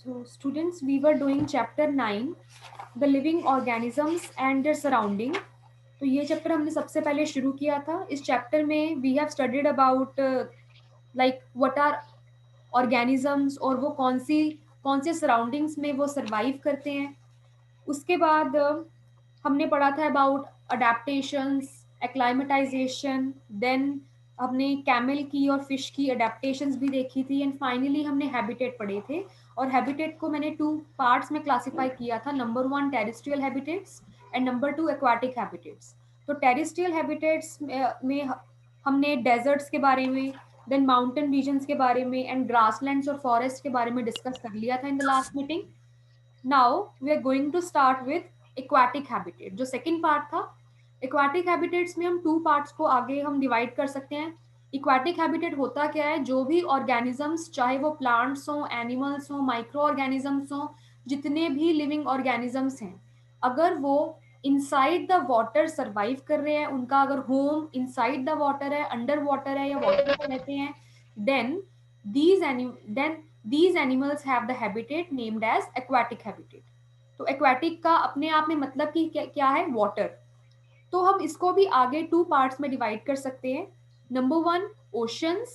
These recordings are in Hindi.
So, students, we were doing chapter 9, the living organisms and their surrounding. तो ये चैप्टर हमने सबसे पहले शुरू किया था. इस चैप्टर में we have studied about like what are organisms और वो कौन से सराउंडिंग्स में वो सरवाइव करते हैं. उसके बाद हमने पढ़ा था अबाउट अडेप्टेशंस, एक्लाइमेटाइजेशन, देन हमने कैमल की और फिश की अडेप्टेशंस भी देखी थी एंड फाइनली हमने हैबिटेट पढ़े थे. और हैबिटेट को मैंने 2 पार्ट्स में क्लासिफाई किया था. Number 1 terrestrial habitats and number 2 aquatic habitats. तो टेरेस्ट्रियल हैबिटेट्स में हमने डेजर्ट्स के बारे में, देन माउंटेन रीजन्स के बारे में एंड ग्रासलैंड्स और फॉरेस्ट के बारे में डिस्कस कर लिया था in the last meeting. Now we are going to start with aquatic habitat. जो second part था, aquatic habitats में हम 2 parts को आगे हम divide कर सकते हैं. Aquatic habitat होता क्या है? जो भी organisms, चाहे वो plants हो, animals हो, microorganisms हो, जितने भी living organisms हैं, अगर वो inside the water survive कर रहे हैं, उनका अगर home inside the water है, under water है या water में रहते हैं, then these animals have the habitat named as aquatic habitat. तो aquatic का अपने आप में मतलब कि क्या है? water. तो हम इसको भी आगे 2 पार्ट्स में डिवाइड कर सकते हैं. Number 1 oceans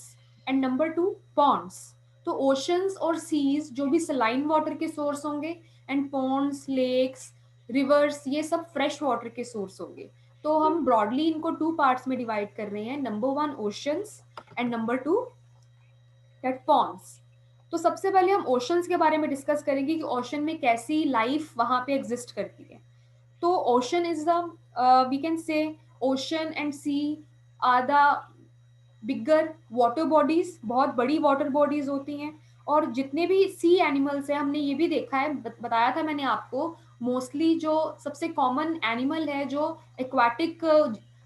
and number 2 ponds. तो ओशंस और सीज जो भी सलाइन वाटर के सोर्स होंगे एंड पॉन्ड्स, लेक्स, रिवर्स, ये सब फ्रेश वाटर के सोर्स होंगे. तो हम ब्रॉडली इनको 2 पार्ट्स में डिवाइड कर रहे हैं. Number 1 oceans and number 2 that ponds. तो सबसे पहले हम ओशंस के बारे में डिस्कस करेंगे कि ओशन में कैसी लाइफ वहां पे एग्जिस्ट करती है. तो ocean is the we can say ocean and sea are the bigger water bodies. बहुत बड़ी वाटर बॉडीज होती हैं. और जितने भी सी एनिमल्स हैं, हमने ये भी देखा है, बताया था मैंने आपको, मोस्टली जो सबसे कॉमन एनिमल है जो एक्वाटिक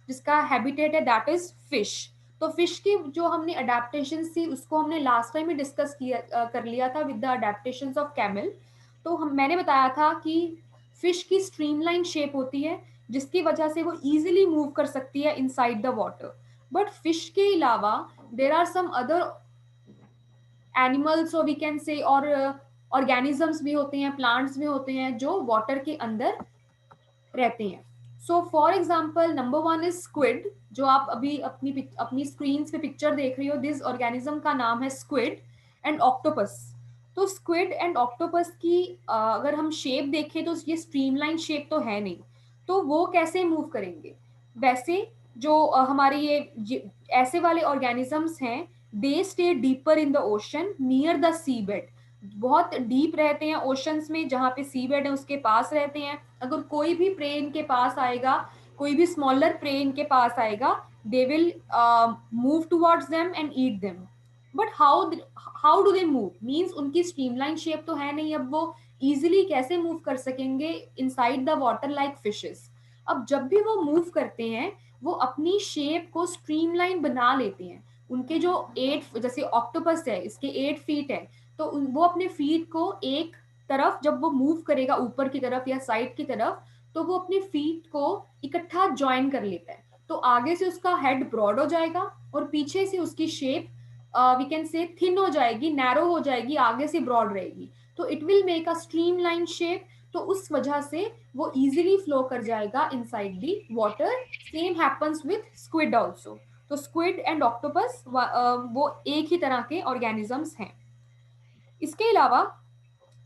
जिसका हैबिटेट है दैट इज फिश. तो फिश की जो हमने अडेप्टेशन थी उसको हमने लास्ट टाइम ही डिस्कस किया कर लिया था with the adaptations of camel. तो मैंने बताया था कि फिश की स्ट्रीमलाइन शेप होती है जिसकी वजह से वो इजीली मूव कर सकती है inside the water. But fish के अलावा there are some other animals और वी कैन से और ऑर्गेनिजम्स भी होते हैं, प्लांट्स भी होते हैं जो वाटर के अंदर रहते हैं. So for example number 1 is squid. जो आप अभी अपनी स्क्रीन पे पिक्चर देख रही हो, दिस ऑर्गेनिज्म का नाम है स्क्विड एंड ऑक्टोपस. तो स्क्विड एंड ऑक्टोपस की अगर हम शेप देखें तो ये स्ट्रीमलाइन शेप तो है नहीं. तो वो कैसे मूव करेंगे? वैसे जो हमारे ये ऐसे वाले ऑर्गेनिजम्स हैं, they stay deeper in the ocean near the sea bed. बहुत डीप रहते हैं ओशंस में, जहाँ पे सी बेड है उसके पास रहते हैं. अगर कोई भी प्रे इनके पास आएगा, कोई भी स्मॉलर प्रे इनके पास आएगा, they will move towards them and eat them. But how do they move means उनकी स्ट्रीमलाइन शेप तो है नहीं. अब वो इजिली कैसे मूव कर सकेंगे inside the water like fishes? अब जब भी वो मूव करते हैं वो अपनी शेप को स्ट्रीमलाइन बना लेते हैं. उनके जो 8, जैसे ऑक्टोपस है इसके 8 फीट है, तो वो अपने फीट को एक तरफ जब वो मूव करेगा ऊपर की तरफ या साइड की तरफ, तो वो अपने फीट को इकट्ठा ज्वाइन कर लेता है. तो आगे से उसका हेड ब्रॉड हो जाएगा और पीछे से उसकी shape we can say thin हो जाएगी, नैरो हो जाएगी, आगे से ब्रॉड रहेगी. तो it will make a streamline shape. तो उस वजह से वो इजीली फ्लो कर जाएगा inside the water. Same happens with squid also. तो स्क्विड एंड ऑक्टोपस वो एक ही तरह के ऑर्गेनिजम्स हैं. इसके अलावा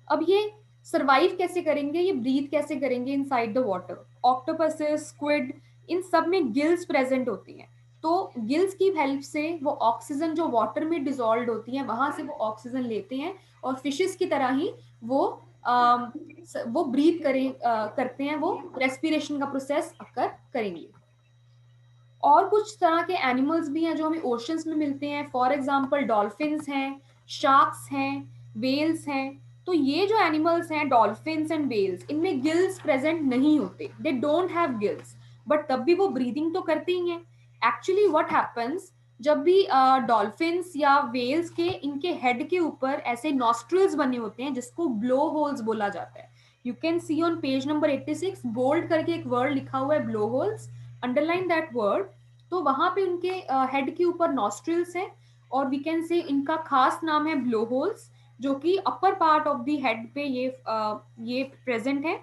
अब ये सरवाइव कैसे करेंगे, ये ब्रीथ कैसे करेंगे inside the water? Octopuses, squid, इन सब में गिल्स प्रेजेंट होती हैं. तो गिल्स की हेल्प से वो ऑक्सीजन जो वाटर में डिजोल्व होती है वहां से वो ऑक्सीजन लेते हैं और फिशेस की तरह ही वो ब्रीथ करते हैं, वो रेस्पिरेशन का प्रोसेस अकर करेंगे. और कुछ तरह के एनिमल्स भी हैं जो हमें ओशंस में मिलते हैं. फॉर एग्जांपल डॉल्फिन्स हैं, शार्क्स हैं, वेल्स हैं. तो ये जो एनिमल्स हैं डॉल्फिन्स एंड वेल्स, इनमें गिल्स प्रेजेंट नहीं होते, दे डोंट हैव गिल्स. बट तब भी वो ब्रीदिंग तो करते ही हैं. एक्चुअली व्हाट हैपन्स, जब भी डॉल्फिन्स या वेल्स के इनके हेड के ऊपर ऐसे नॉस्ट्रिल्स बने होते हैं जिसको ब्लो होल्स बोला जाता है. You can see on page number 86 bold करके एक वर्ड लिखा हुआ है blow holes. Underline that word. तो वहां पे उनके हेड के ऊपर नॉस्ट्रिल्स हैं और वी कैन से इनका खास नाम है ब्लो होल्स, जो कि upper part of the head पे ये प्रेजेंट है।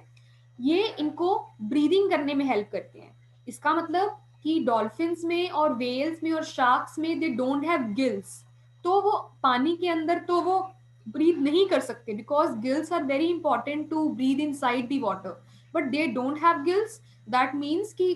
ये इनको ब्रीदिंग करने में हेल्प करते हैं। इसका मतलब कि डॉल्फिन्स में और वेल्स में और शार्क्स में दे डोंट हैव गिल्स, तो वो पानी के अंदर तो वो ब्रीथ नहीं कर सकते, because gills are very important to breathe inside the water, but they don't have gills. That means कि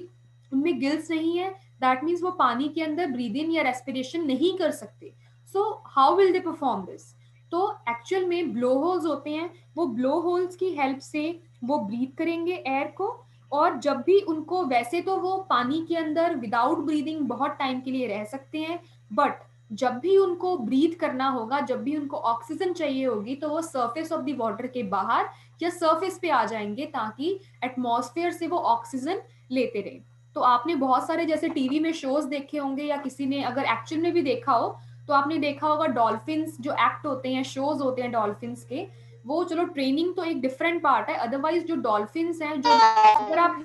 उनमें गिल्स नहीं है, दैट मीन्स वो पानी के अंदर ब्रीद इन या रेस्पिरेशन नहीं कर सकते। So how will they perform this? तो एक्चुअल में ब्लो होल्स होते हैं, वो ब्लो होल्स की हेल्प से वो ब्रीथ करेंगे एयर को। और जब भी उनको, वैसे तो वो पानी के अंदर विदाउट ब्रीदिंग बहुत टाइम के लिए रह सकते हैं, बट जब भी उनको ब्रीथ करना होगा, जब भी उनको ऑक्सीजन चाहिए होगी, तो वो सरफेस ऑफ द वाटर के बाहर या सरफेस पे आ जाएंगे, ताकि एटमॉस्फेयर से वो ऑक्सीजन लेते रहे। तो आपने बहुत सारे जैसे टीवी में शोज देखे होंगे, या किसी ने अगर एक्चुअल में भी देखा हो, तो आपने देखा होगा डॉल्फिन्स जो एक्ट होते हैं, शोज होते हैं डॉल्फिन्स के, वो चलो ट्रेनिंग तो एक डिफरेंट पार्ट है, अदरवाइज जो डॉल्फिन्स हैं, जो अगर आप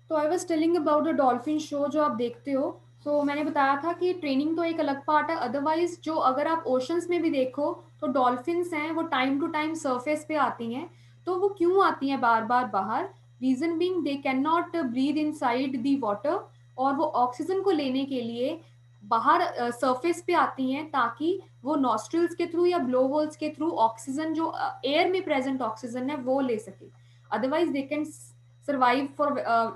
तो I was telling about the dolphin show जो आप देखते हो। तो मैंने बताया था कि ट्रेनिंग तो एक अलग पार्ट है, अदरवाइज जो अगर आप ओशंस में भी देखो, तो डॉल्फिन्स हैं वो टाइम टू टाइम सरफेस पे आती हैं। तो वो क्यों आती हैं बार बार बाहर? Reason being they cannot breathe inside the water, और वो ऑक्सीजन को लेने के लिए बाहर सरफेस पे आती हैं, ताकि वो नॉस्ट्रिल्स के थ्रू या ब्लो होल्स के थ्रू ऑक्सीजन, जो एयर में प्रेजेंट ऑक्सीजन है, वो ले सके। Otherwise they can survive for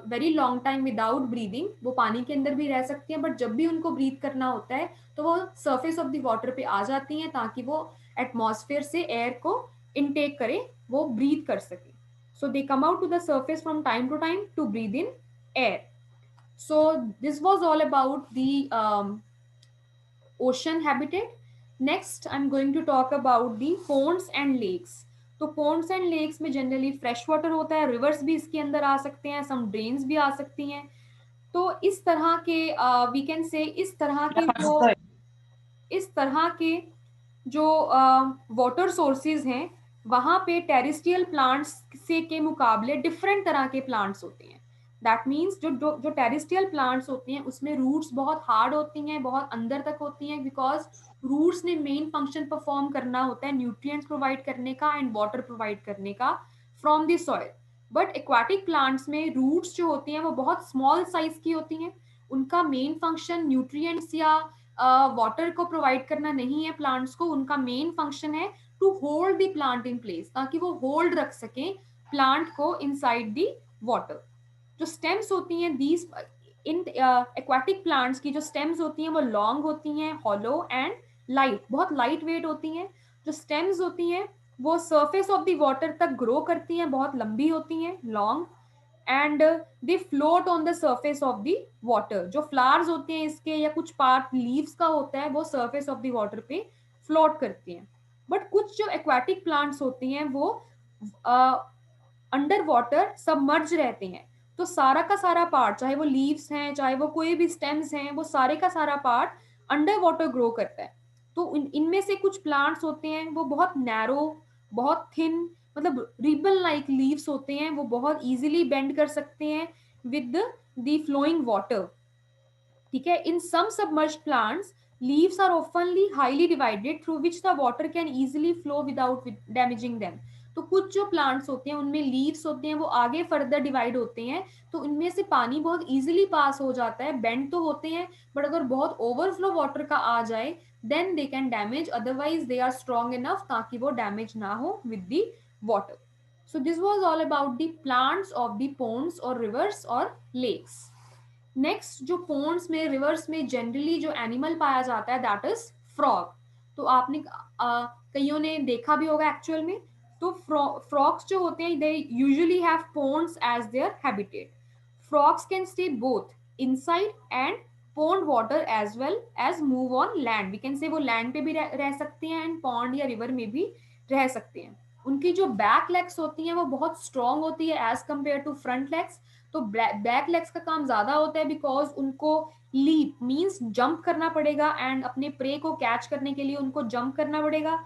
very long time without breathing. वो पानी के अंदर भी रह सकती हैं, बट जब भी उनको ब्रीथ करना होता है, तो वो सरफेस ऑफ द वाटर पे आ जाती हैं, ताकि वो एटमॉस्फेयर से एयर को इनटेक करें, वो ब्रीथ कर सके। So they come out to the surface from time to time to breathe in air. So this was all about the ocean habitat. Next, I'm going to talk about the ponds and lakes. तो ponds and lakes में जनरली फ्रेश वाटर होता है, रिवर्स भी इसके अंदर आ सकते हैं, सम ड्रेन्स भी आ सकती हैं। तो इस तरह के वी कैन से इस तरह के जो वाटर सोर्सेज हैं, वहाँ पे टेरेस्ट्रियल प्लांट्स से के मुकाबले डिफरेंट तरह के प्लांट्स होते हैं। दैट मीन्स जो टेरेस्ट्रियल प्लांट्स होते हैं, उसमें रूट्स बहुत हार्ड होती हैं, बहुत अंदर तक होती हैं, बिकॉज रूट्स ने मेन फंक्शन परफॉर्म करना होता है न्यूट्रिएंट्स प्रोवाइड करने का एंड वाटर प्रोवाइड करने का from the soil. But aquatic plants में रूट्स जो होती हैं वो बहुत स्मॉल साइज की होती हैं। उनका मेन फंक्शन न्यूट्रिएंट्स या वाटर को प्रोवाइड करना नहीं है प्लांट्स को, उनका मेन फंक्शन है to hold the plant in place, ताकि वो होल्ड रख सके प्लांट को इनसाइड द वाटर। जो स्टेम्स होती हैं दीज इन एक्वाटिक प्लांट्स की, जो स्टेम्स होती हैं वो लॉन्ग होती हैं, हॉलो एंड लाइट, बहुत लाइट वेट होती हैं। जो स्टेम्स होती हैं वो सरफेस ऑफ द वाटर तक ग्रो करती हैं, बहुत लंबी होती हैं, long, and they float on the surface of the water. जो फ्लावर्स होते हैं इसके, या कुछ पार्ट लीव्स का होता है, वो सरफेस ऑफ द वाटर पे फ्लोट करती हैं। बट कुछ जो एक्वाटिक प्लांट्स होती हैं वो अंडर वाटर सबमर्ज रहते हैं। तो सारा का सारा पार्ट, चाहे वो लीव्स हैं, चाहे वो कोई भी स्टेम्स हैं, वो सारे का सारा पार्ट अंडर वाटर ग्रो करता है। तो इनमें से कुछ प्लांट्स होते हैं वो बहुत नैरो, बहुत थिन, मतलब रिबन लाइक लीव्स होते हैं, वो बहुत इजीली बेंड कर सकते हैं विद द फ्लोइंग वाटर। ठीक है, in some submerged plants leaves are oftenly highly divided through which the water can easily flow without damaging them. तो कुछ जो प्लांट्स होते हैं उनमें लीव्स होते हैं वो आगे फर्दर डिवाइड होते हैं, तो उनमें से पानी बहुत इजीली पास हो जाता है, बेंड तो होते हैं, बट अगर बहुत ओवरफ्लो वाटर का आ जाए then they can damage, otherwise they are strong enough ताकि वो डैमेज ना हो with the water. So this was all about the plants of the ponds और रिवर्स और लेक्स। नेक्स्ट, जो पोन्ड्स में, रिवर्स में जनरली जो एनिमल पाया जाता है दैट इज फ्रॉग। तो आपने कईयों ने देखा भी होगा एक्चुअल में। तो फ्रॉग्स जो होते हैं they usually have ponds as their habitat. Frogs can stay both inside and pond water as well as move on land. We can say वो लैंड पे भी रह सकते हैं एंड पॉन्ड या रिवर में भी रह सकते हैं। उनकी जो बैक लेग्स होती हैं वो बहुत स्ट्रॉन्ग होती है as compare to front legs. तो बैक लेग्स का काम ज्यादा होता है, बिकॉज उनको लीप मींस जंप करना पड़ेगा एंड अपने प्रे को कैच करने के लिए उनको जंप करना पड़ेगा।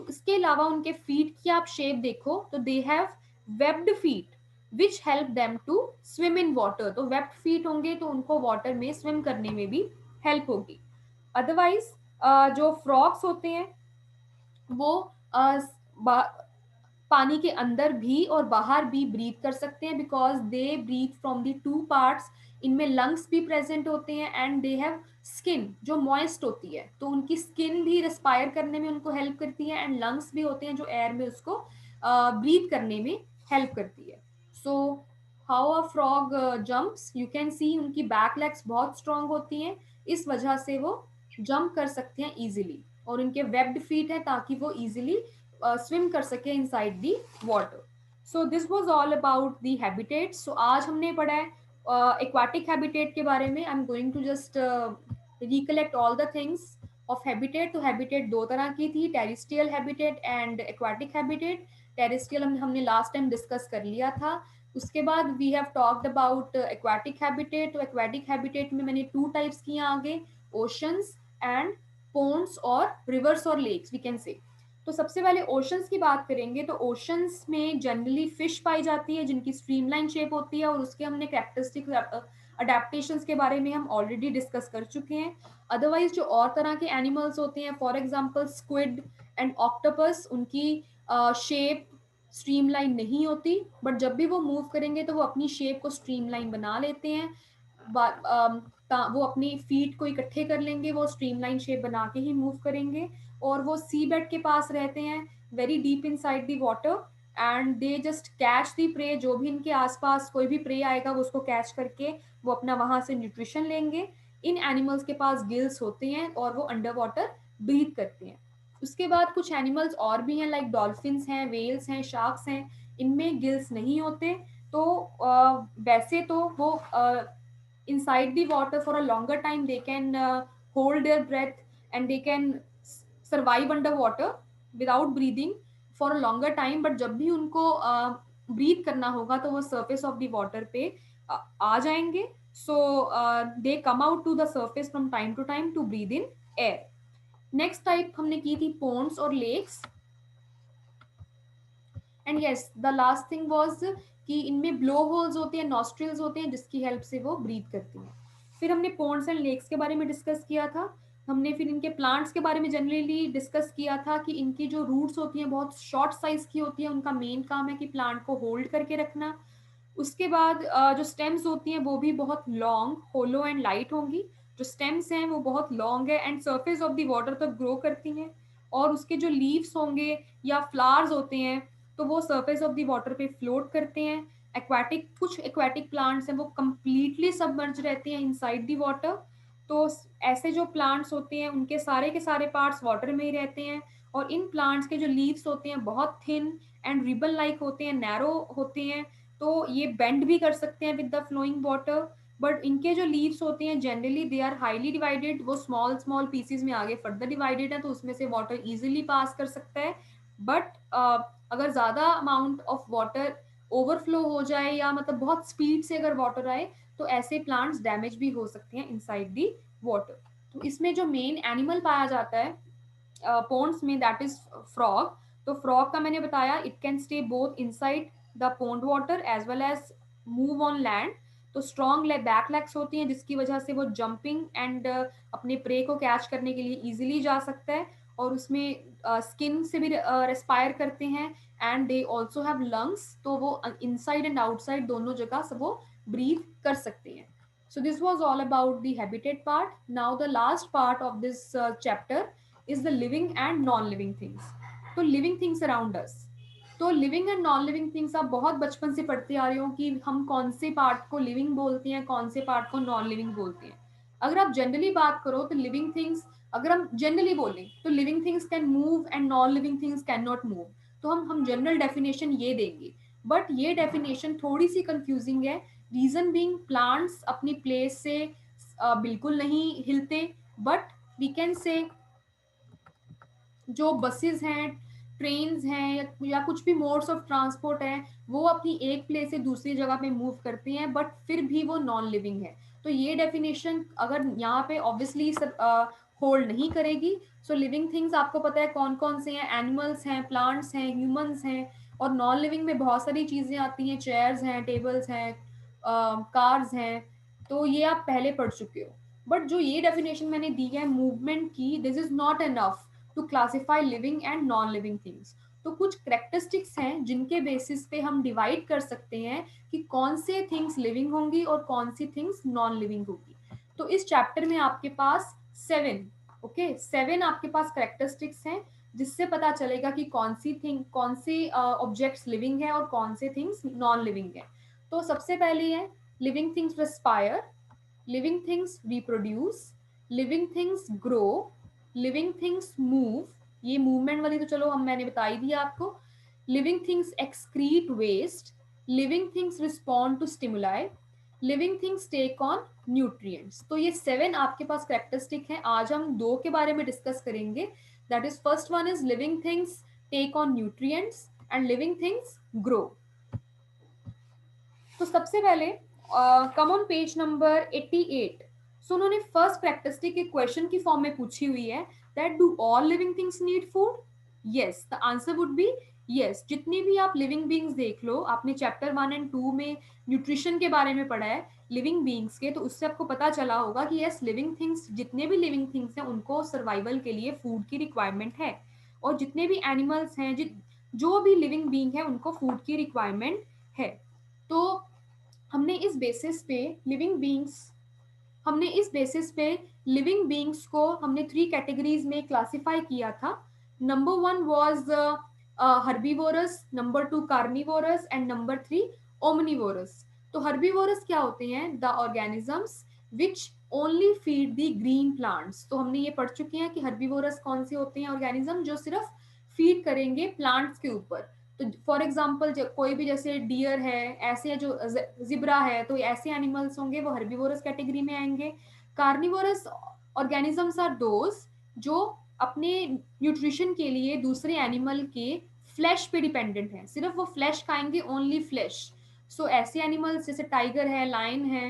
इसके अलावा उनके फीट की आप शेप देखो तो they have webbed feet which help them to swim in water. तो वेब्ड फीट होंगे तो उनको वाटर में स्विम करने में भी हेल्प होगी। अदरवाइज जो फ्रॉग्स होते हैं वो पानी के अंदर भी और बाहर भी ब्रीथ कर सकते हैं, because they breathe from the two parts. इनमें लंग्स भी प्रेजेंट होते हैं एंड दे हैव स्किन जो मॉइस्ट होती है, तो उनकी स्किन भी रेस्पायर करने में उनको हेल्प करती है, एंड लंग्स भी होते हैं जो एयर में उसको ब्रीथ करने में हेल्प करती है। So how a frog jumps, you can सी उनकी बैक लेग्स बहुत स्ट्रांग होती हैं, इस वजह से वो जंप कर सकते हैं इजीली, और उनके वेब्ड फीट है ताकि वो इजीली स्विम कर सके inside the water. So this was all about the habitat. So आज हमने पढ़ा है एक्वाटिक हैबिटेट के बारे में। I am going to just recollect all the things of habitat. तो हैबिटेट दो तरह की थी, terrestrial habitat and aquatic habitat. Terrestrial हमने लास्ट टाइम डिस्कस कर लिया था। उसके बाद we have talked about aquatic habitat. तो एक्वाटिक हैबिटेट में मैंने टू टाइप्स किया आगे, ओशंस एंड पोन्ड्स और रिवर्स और लेक्स वी कैन से। तो सबसे पहले ओशंस की बात करेंगे, तो ओशंस में जनरली फिश पाई जाती है जिनकी स्ट्रीमलाइन शेप होती है, और उसके हमने कैरेक्टरिस्टिक अडेप्टेशंस के बारे में हम ऑलरेडी डिस्कस कर चुके हैं। अदरवाइज जो और तरह के एनिमल्स होते हैं, for example squid and octopus, उनकी शेप स्ट्रीमलाइन नहीं होती, बट जब भी वो मूव करेंगे तो वो अपनी शेप को स्ट्रीमलाइन बना लेते हैं। वो अपनी फीट को इकट्ठे कर लेंगे, वो स्ट्रीमलाइन शेप बना के ही मूव करेंगे, और वो सी बेड के पास रहते हैं, very deep in side the water, and they just catch the prey. जो भी इनके आसपास कोई भी प्रे आएगा वो उसको कैच करके वो अपना वहां से न्यूट्रिशन लेंगे। इन एनिमल्स के पास गिल्स होते हैं और वो अंडर वाटर ब्रीथ करते हैं। उसके बाद कुछ एनिमल्स और भी हैं, लाइक डॉल्फिन्स हैं, वेल्स हैं, शार्क्स हैं, इनमें गिल्स नहीं होते। तो वैसे तो वो inside the water for a longer time, they can hold their breath and they can survive underwater without breathing for a longer time, but जब भी उनको ब्रीथ करना होगा तो वो surface of the water पे आ जाएंगे। So they come out to the surface from time to time to breathe in air. Next type हमने की थी ponds और lakes, and yes the last thing was कि इनमें ब्लो होल्स होते हैं, नॉस्ट्रिल्स होते हैं, जिसकी हेल्प से वो ब्रीथ करती हैं। फिर हमने पॉन्ड्स एंड लेक्स के बारे में डिस्कस किया था। हमने फिर इनके प्लांट्स के बारे में जनरली डिस्कस किया था कि इनकी जो रूट्स होती हैं बहुत शॉर्ट साइज की होती है, उनका मेन काम है कि प्लांट को होल्ड करके रखना। उसके बाद जो स्टेम्स होती हैं वो भी बहुत लॉन्ग, होलो एंड लाइट होंगी। जो स्टेम्स हैं वो बहुत लॉन्ग है and surface of the water तक ग्रो करती हैं, और उसके जो लीव्स होंगे या फ्लावर्स होते हैं तो वो सरफेस ऑफ द वाटर पे फ्लोट करते हैं। एक्वाटिक, कुछ एक्वाटिक प्लांट्स हैं वो कंप्लीटली सबमर्ज रहते हैं इनसाइड द वाटर। तो ऐसे जो प्लांट्स होते हैं उनके सारे के सारे पार्ट्स वाटर में ही रहते हैं, और इन प्लांट्स के जो लीव्स होते हैं बहुत थिन एंड रिबन लाइक होते हैं, नैरो होते हैं, तो ये बेंड भी कर सकते हैं with the flowing water. But इनके जो लीव्स होते हैं generally they are highly divided, वो स्मॉल स्मॉल पीसीज में आगे फर्दर डिवाइडेड है, तो उसमें से वाटर इजिली पास कर सकता है। बट अगर ज़्यादा अमाउंट ऑफ वाटर ओवरफ्लो हो जाए या मतलब बहुत स्पीड से अगर वाटर आए तो ऐसे प्लांट्स डैमेज भी हो सकते हैं इनसाइड दी वाटर। तो इसमें जो मेन एनिमल पाया जाता है पोन्ड्स में, दैट इज फ्रॉग। तो फ्रॉग का मैंने बताया it can stay both inside the pond water as well as move on land. तो स्ट्रॉन्ग बैक लेग्स होती हैं जिसकी वजह से वो जंपिंग एंड अपने प्रे को कैच करने के लिए इजीली जा सकता है, और उसमें स्किन से भी रेस्पायर करते हैं, and they also have lungs, तो वो इनसाइड एंड आउटसाइड दोनों जगह से वो ब्रीथ कर सकते हैं। So this was all about the habitat part. Now the last part of this chapter is the living and non-living things. तो living things around us. तो living and non living things आप बहुत बचपन से पढ़ते आ रहे हो कि हम कौन से पार्ट को लिविंग बोलते हैं, कौन से पार्ट को नॉन लिविंग बोलते हैं। अगर आप जनरली बात करो तो लिविंग थिंग्स, अगर हम जनरली बोलें तो living things can move and non living things can not move, तो हम जनरल डेफिनेशन ये देंगे। बट ये डेफिनेशन थोड़ी सी कंफ्यूजिंग है, रीजन बीइंग प्लांट्स अपनी प्लेस से बिल्कुल नहीं हिलते, बट वी कैन से जो बसेस हैं, ट्रेन्स हैं, या कुछ भी मोड्स ऑफ ट्रांसपोर्ट है वो अपनी एक प्लेस से दूसरी जगह पे मूव करते हैं, बट फिर भी वो नॉन लिविंग है। तो ये डेफिनेशन अगर यहाँ पे ऑब्वियसली होल्ड नहीं करेगी। सो लिविंग थिंग्स आपको पता है कौन कौन से हैं, एनिमल्स हैं, प्लांट्स हैं, ह्यूमंस हैं, और नॉन लिविंग में बहुत सारी चीज़ें आती हैं, चेयर्स हैं, टेबल्स हैं, कार्स हैं, तो ये आप पहले पढ़ चुके हो। बट जो ये डेफिनेशन मैंने दी है मूवमेंट की, this is not enough to classify living and non living things. तो कुछ करेक्टरिस्टिक्स हैं जिनके बेसिस पे हम डिवाइड कर सकते हैं कि कौन से थिंग्स लिविंग होंगी और कौन सी थिंग्स नॉन लिविंग होगी। तो इस चैप्टर में आपके पास 7, ओके 7 आपके पास करेक्टरिस्टिक्स हैं जिससे पता चलेगा कि कौन सी थिंग, कौन सी ऑब्जेक्ट्स लिविंग है और कौन से थिंग्स नॉन लिविंग है। तो सबसे पहले है living things respire, living things reproduce, living things grow, living things move, ये मूवमेंट वाली तो चलो हम मैंने बता ही दिया आपको। Living things excrete waste, living things respond to stimuli, living things take on nutrients. तो ये 7 आपके पास कैरेक्टरिस्टिक हैं। आज हम 2 के बारे में डिस्कस करेंगे, that is first one is living things take on nutrients and living things grow. तो सबसे पहले come on page number 88। So उन्होंने फर्स्ट कैरेक्टरिस्टिक एक क्वेश्चन की फॉर्म में पूछी हुई है that do all living things need food. Yes, the answer would be yes. जितनी भी आप लिविंग बींग्स देख लो, आपने चैप्टर 1 एंड 2 में न्यूट्रिशन के बारे में पढ़ा है लिविंग बींग्स के, तो उससे आपको पता चला होगा कि यस लिविंग थिंग्स, जितने भी लिविंग थिंग्स हैं उनको सर्वाइवल के लिए फूड की रिक्वायरमेंट है, और जितने भी एनिमल्स हैं, जो भी लिविंग बींग है उनको फूड की रिक्वायरमेंट है। तो हमने इस बेसिस पे लिविंग बींग्स हमने इस बेसिस पे लिविंग बींग्स को हमने 3 कैटेगरीज में क्लासिफाई किया था। Number 1 was herbivorous, number 2 carnivorous and number 3 omnivorous. तो हर्बीवोरस क्या होते हैं? The organisms which only feed the green plants. तो हमने ये पढ़ चुके हैं कि हर्बीवोरस कौन से होते हैं ऑर्गेनिज्म जो सिर्फ फीड करेंगे प्लांट्स के ऊपर। तो फॉर एग्जाम्पल कोई भी जैसे डियर है, ऐसे जो जिब्रा है, तो ऐसे एनिमल्स होंगे वो हर्बीवोरस कैटेगरी में आएंगे। कार्निवोरस ऑर्गेनिजम्स आर दोज जो अपने न्यूट्रिशन के लिए दूसरे एनिमल के फ्लैश पे डिपेंडेंट है, सिर्फ वो फ्लैश खाएंगे, ओनली फ्लैश। सो ऐसे एनिमल्स जैसे टाइगर है, लायन है।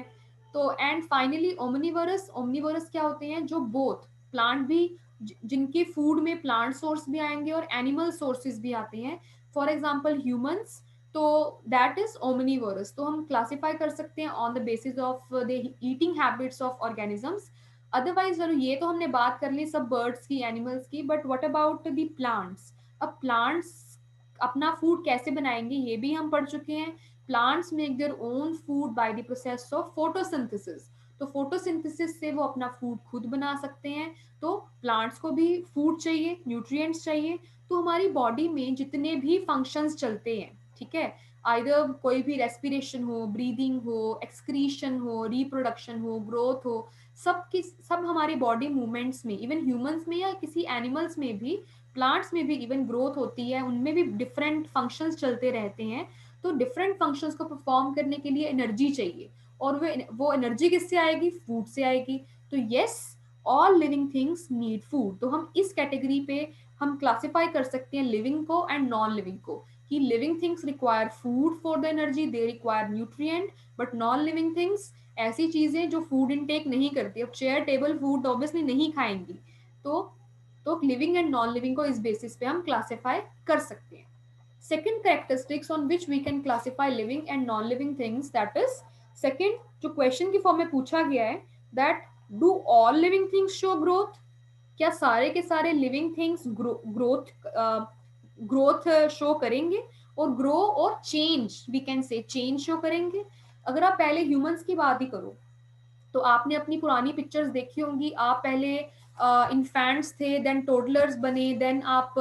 तो एंड फाइनली ओमनिवोरस, ओमनिवोरस क्या होते हैं? जो बोथ प्लांट भी, जिनके फूड में प्लांट सोर्स भी आएंगे और एनिमल सोर्सेज भी आते हैं, फॉर एग्जाम्पल ह्यूमंस। तो दैट इज ओमनिवोरस। तो हम क्लासिफाई कर सकते हैं on the basis of the eating habits of organisms. Otherwise ये तो हमने बात कर ली सब बर्ड्स की, एनिमल्स की, but what about the plants? अब प्लांट्स अपना फूड कैसे बनाएंगे ये भी हम पढ़ चुके हैं। Plants make their own food by the process of photosynthesis. तो फोटोसिंथेसिस से वो अपना फूड खुद बना सकते हैं। तो प्लांट्स को भी फूड चाहिए, न्यूट्रिएंट्स चाहिए। तो हमारी बॉडी में जितने भी फंक्शंस चलते हैं, ठीक है, आइदर कोई भी रेस्पिरेशन हो, ब्रीदिंग हो, एक्सक्रीशन हो, रिप्रोडक्शन हो, ग्रोथ हो, सब हमारे बॉडी मूवमेंट्स में, इवन ह्यूमंस में या किसी एनिमल्स में भी, प्लांट्स में भी इवन ग्रोथ होती है, उनमें भी डिफरेंट फंक्शंस चलते रहते हैं। तो डिफरेंट फंक्शंस को परफॉर्म करने के लिए एनर्जी चाहिए, और वो एनर्जी किससे आएगी? फूड से आएगी। तो yes, all living things need food. तो हम इस कैटेगरी पे हम क्लासिफाई कर सकते हैं लिविंग को एंड नॉन लिविंग को, कि living things require food for the energy, they require nutrient, but non living things ऐसी चीजें जो फूड इनटेक नहीं करती। अब चेयर टेबल फूड ऑब्वियसली नहीं खाएंगी। तो लिविंग एंड नॉन लिविंग को इस बेसिस पे हम क्लासिफाई कर सकते हैं। Second characteristics on which we can classify living and non-living things, that is second जो क्वेश्चन की फॉर्म में पूछा गया है, that do all living things show growth? क्या सारे के सारे लिविंग थिंग्स ग्रोथ शो करेंगे? और ग्रो और change, we can say change show करेंगे। अगर आप पहले ह्यूमंस की बात ही करो तो आपने अपनी पुरानी पिक्चर्स देखी होंगी। आप पहले इन्फेंट्स थे, देन टोडलर्स बने, देन आप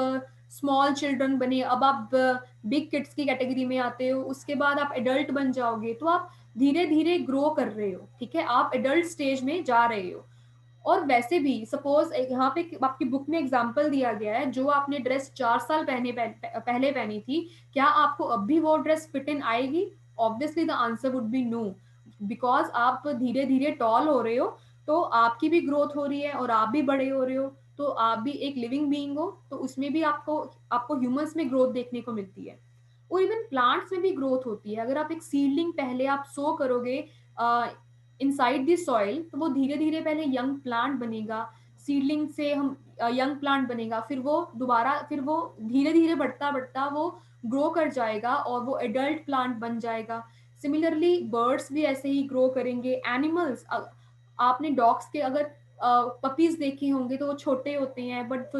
स्मॉल चिल्ड्रन बने, अब आप बिग किड्स की कैटेगरी में आते हो, उसके बाद आप एडल्ट बन जाओगे। तो आप धीरे धीरे ग्रो कर रहे हो, ठीक है, आप एडल्ट स्टेज में जा रहे हो। और वैसे भी सपोज यहाँ पे आपकी बुक में एग्जांपल दिया गया है, जो आपने ड्रेस 4 साल पहले पहनी थी, क्या आपको अब भी वो ड्रेस फिट इन आएगी? Obviously the answer would be no, because आप धीरे धीरे टॉल हो रहे हो, तो आपकी भी ग्रोथ हो रही है और आप भी बड़े हो रहे हो, तो आप भी एक लिविंग बीइंग हो, तो उसमें भी आपको ह्यूमंस में ग्रोथ देखने को मिलती है। और इवन प्लांट्स में भी ग्रोथ होती है। अगर आप एक सीडलिंग पहले आप सो करोगे इनसाइड द सॉइल, तो वो धीरे धीरे पहले यंग प्लांट बनेगा, सीडलिंग से हम यंग प्लांट बनेगा, फिर वो दोबारा, फिर वो धीरे धीरे बढ़ता बढ़ता वो ग्रो कर जाएगा और वो एडल्ट प्लांट बन जाएगा। सिमिलरली बर्ड्स भी ऐसे ही ग्रो करेंगे, एनिमल्स, आपने डॉग्स के अगर पपीज देखे होंगे तो वो छोटे होते हैं, बट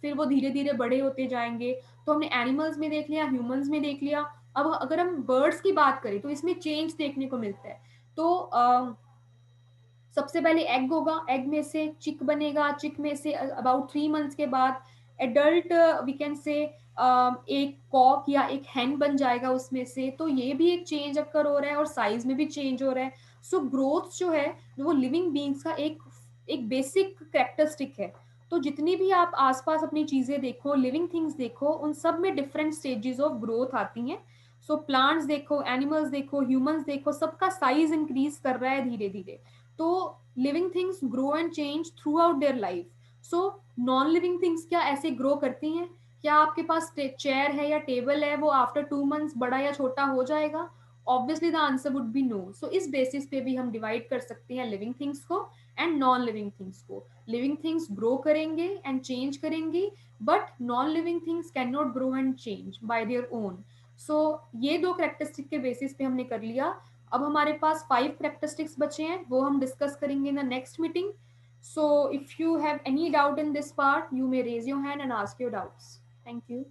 फिर वो धीरे धीरे बड़े होते जाएंगे। तो हमने एनिमल्स में देख लिया, ह्यूमंस में देख लिया। अब अगर हम बर्ड्स की बात करें तो इसमें चेंज देखने को मिलता है। तो सबसे पहले एग होगा, एग में से चिक बनेगा, चिक में से अबाउट 3 मंथ्स के बाद एडल्ट वी कैन से एक कॉक या एक हैन बन जाएगा उसमें से। तो ये भी एक चेंज अक्कर हो रहा है और साइज में भी चेंज हो रहा है। सो ग्रोथ जो है वो लिविंग बींग्स का एक एक बेसिक कैरेक्टरिस्टिक है। तो जितनी भी आप आसपास अपनी चीजें देखो, लिविंग थिंग्स देखो, उन सब में डिफरेंट स्टेजेस ऑफ ग्रोथ आती हैं। सो प्लांट्स देखो, एनिमल्स देखो, ह्यूमंस देखो, सबका साइज इंक्रीज कर रहा है धीरे धीरे। तो living things grow and change through out their life. So non living things क्या ऐसे ग्रो करती हैं? क्या आपके पास चेयर है या टेबल है, वो आफ्टर 2 मंथ्स बड़ा या छोटा हो जाएगा? Obviously the answer would be no. So इस बेसिस पे भी हम डिवाइड कर सकते हैं लिविंग थिंग्स को एंड नॉन लिविंग थिंग्स को। लिविंग थिंग्स ग्रो करेंगे एंड चेंज करेंगी, but non living things can not grow and change by their own. So ये दो करेक्टरिस्टिक के बेसिस पे हमने कर लिया। अब हमारे पास 5 करेक्टरिस्टिक्स बचे हैं, वो हम डिस्कस करेंगे in the next meeting. So if you have any doubt in this part, you may raise your hand and ask your doubts. Thank you.